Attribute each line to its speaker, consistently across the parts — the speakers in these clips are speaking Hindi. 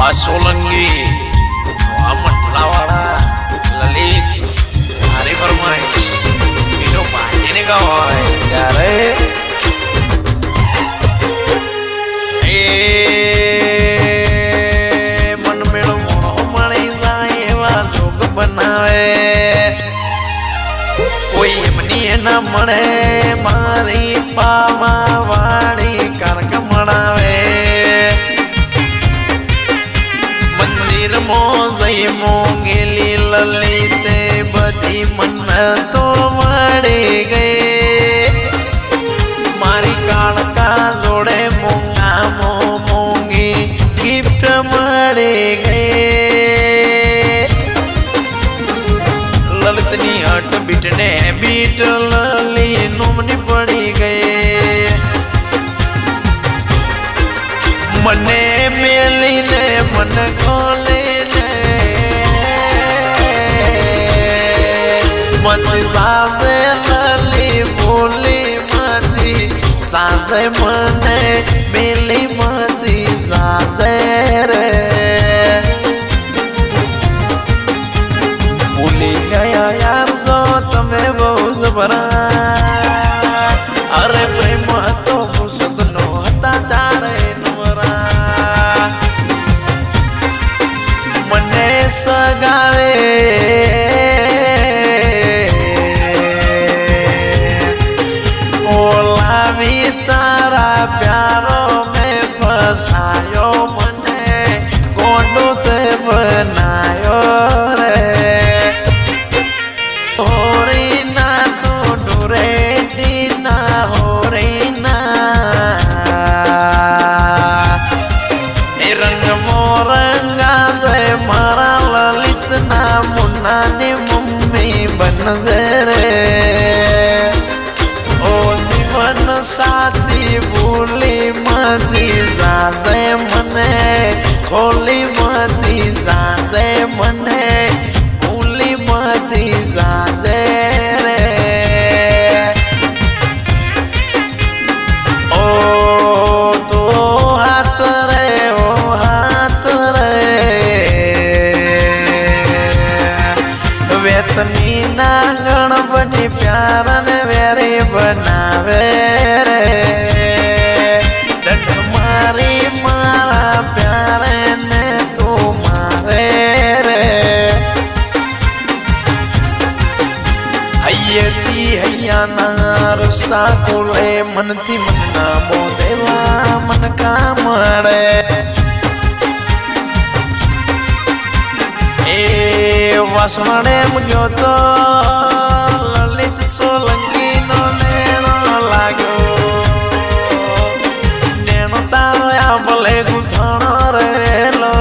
Speaker 1: सोलंगी मंडलावाड़ा ललित हरी फरमाइश मीनू पानी ने कहा है यार मन मेलो मोड़ो मड़ी जाए वासुक बनावे कोई एमनी न मड़े मारी पामा वाड़ी करक मड़ावे मंदिर मोजई मोंगेली ललिते बधी मन तो मड़ी गए मारी कालका जोड़े मोंगा मोंगी गिफ्ट मड़ी गए ललितनी हट बीटने बीट लली नुमनी पड़ी गए मने मेली ने मन खोले ने मती सासे लली बोली मती सासे मने मेली मती सासे रे भूली गया यार जो तमें बहु जबरा अरे प्रेम तो फुर्सत नो हता तारे नवरा मने सगावे ओलावी तारा प्यारो में फसायो मने गोंडो ते बनायो साथी भूली मती सासे मने खोली मती सासे मने भूली मती सासे रे ओ तो हाथ रे ओ हाथ रे वेतनी ना गणपति प्यार ने वेरे बनावे रे डट मारी मारा प्यार ने तू मारे रे हय्यती हय्या ना रुस्ता कोले मनती मन्ना बोदेला मन का मरे ए वासमणे मुझो तो ललित सोलंकी नो नेनो लागो नेनो तारो या भले गुथणो रेलो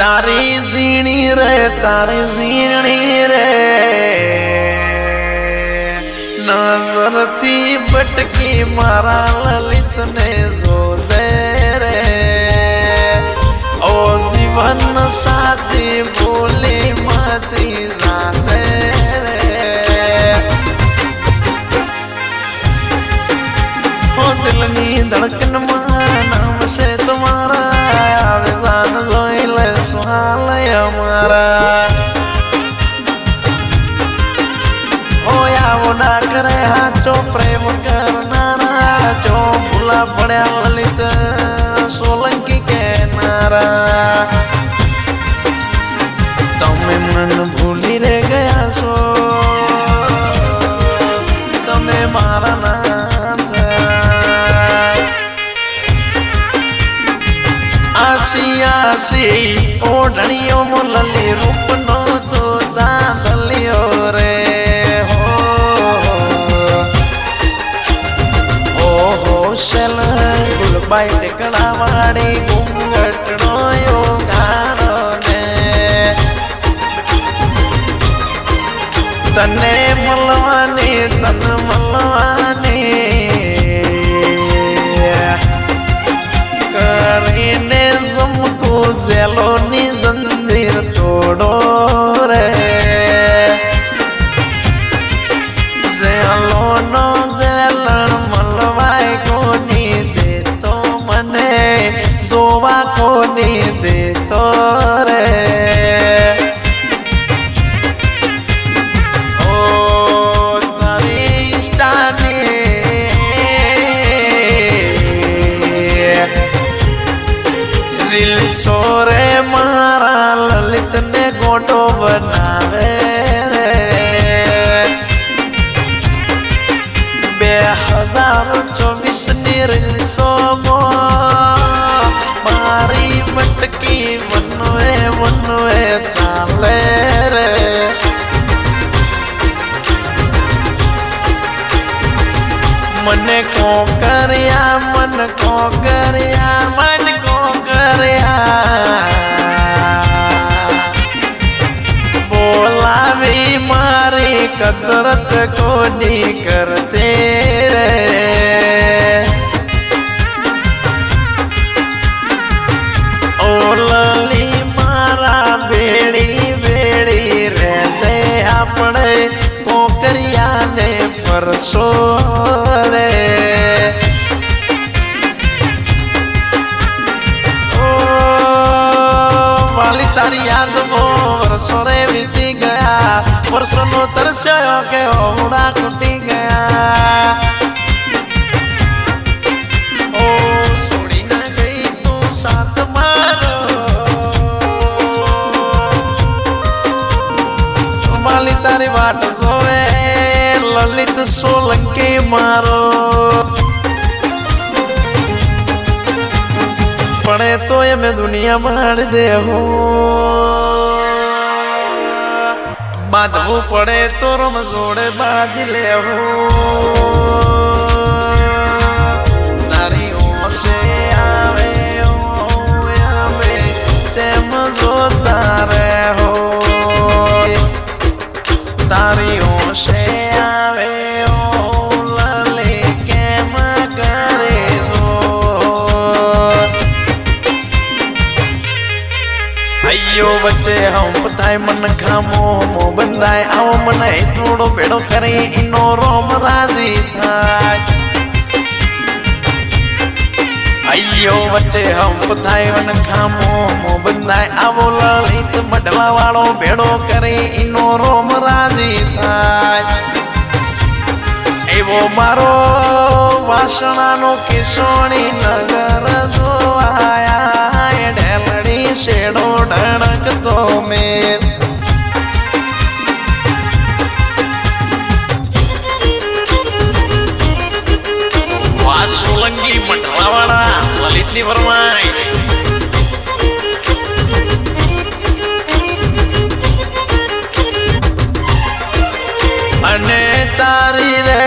Speaker 1: तारी जीणी रे नजरती बटकी मारा ललित ने जोजे रे ओ जीवन साथी बोली मती जाते रे ओ दिलनी धड़कन नाम से तुम्हारा आवे जान जोइले सुहालय हमारा ओ यावो ना करे हाचो प्रेम करना जो भूला पड़ा ललित सोलंकी के नारा तमें मन भूली रे गया सो तमें मारा ना था आसी आसी ओढ़नियों मोलली रूप नो तो चांदलियो रे शल गुलबाई टिकड़ा वाड़ी घूंघटनो यो गानो ने तने मलवानी तन मलवानी करीने समको जेलोनी जंजीर तोड़ो रे जेलोनो जेलन मलवाई को नी दे तो मने कोनी देतो रे ओ तारी इष्टाने रील सोरे मारा ललित ने गोटो बनावे रे 2024 ની રીલ્સો મારી મટકી વનવે વનવે ચાલે રે મને કોકરિયા મન કોકરિયા મન કોકરિયા बोलावी मारी कदरत कोनी करते रे ओ लली मारा बेड़ी बेड़ी रहसे अपने कोकरिया ने परसो रे वाली तारी याद वो वर्षों रे बीती गया वर्षों नो तरस्यो के ओड़ा टूटी गया ओ सोड़ी ना गई तू साथ मारो वाली तारी वाट सोवे ललित सोलंकी मारो पड़े तो ये मैं दुनिया मार दे हो बांधवू पड़े तो रम जोड़े बाज ले हो नारियों से आवे चैम जो तारे हो तारियों से आवे लले के मकरे अयो बच्चे हम पताए मन खामो मो बंदाए आओ मन थोड़ो बेड़ो करे इनो रोम राजी थाय अयो बच्चे हम पताए मन खामो मो बंदाए आओ ललित मडला वालो बेड़ो करे इनो रोम राजी थाय एवो मारो वासना नो किशोणी नगर जो आया ढेलड़ी शेड़ो ढणक तो मेर सोलंकी मंडलावाड़ा ललितनी फरमाइश अने तारी रे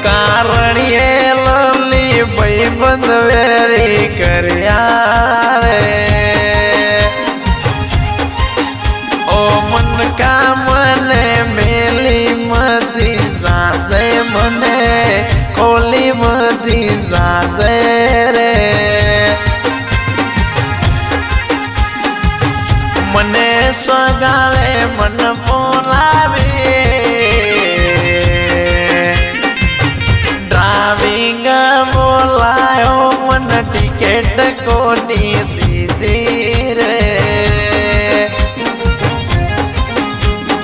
Speaker 1: कारणिये लली भाई बंद वेरी करया रे ओ मन का मने मेली मती साजे मने खोली मती साजे रे मने स्वगावे मन बोलावे ड्राइविंग बोलायो मन टिकट को दीदी रे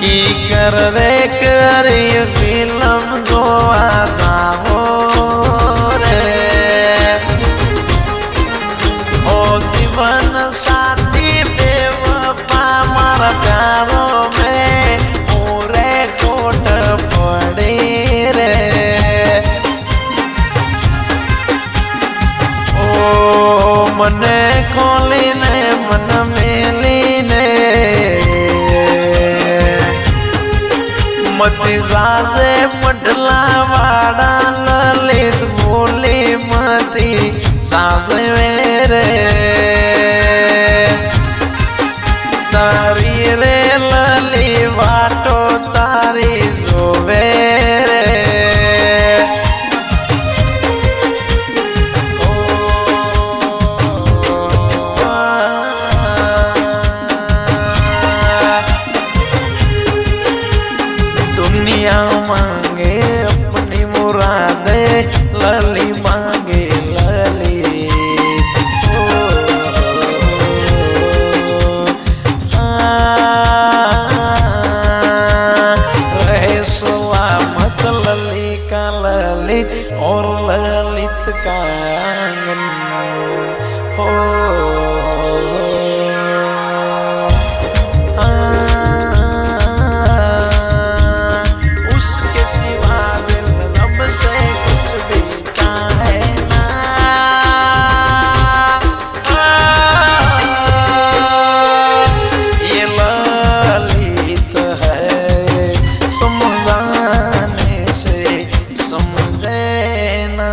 Speaker 1: की कर रे करी फिल्म जो आजाओ रे ओ जीवन साथी बेवफा मारा प्यारों में पूरे कोट पड़े रे ओ मने खोली ने मन मेली ने मती साजे मडला वाड़ा ललित बोली मती साजे मेरे तारी रे लली वाटो तारी जोवे रे दुनिया मांगे अपनी मुरादे ललित और ललित का आंगन हो। उसके सिवा दिल रब से कुछ भी चाहे ना। ये ललित है समझाने से समझे ना।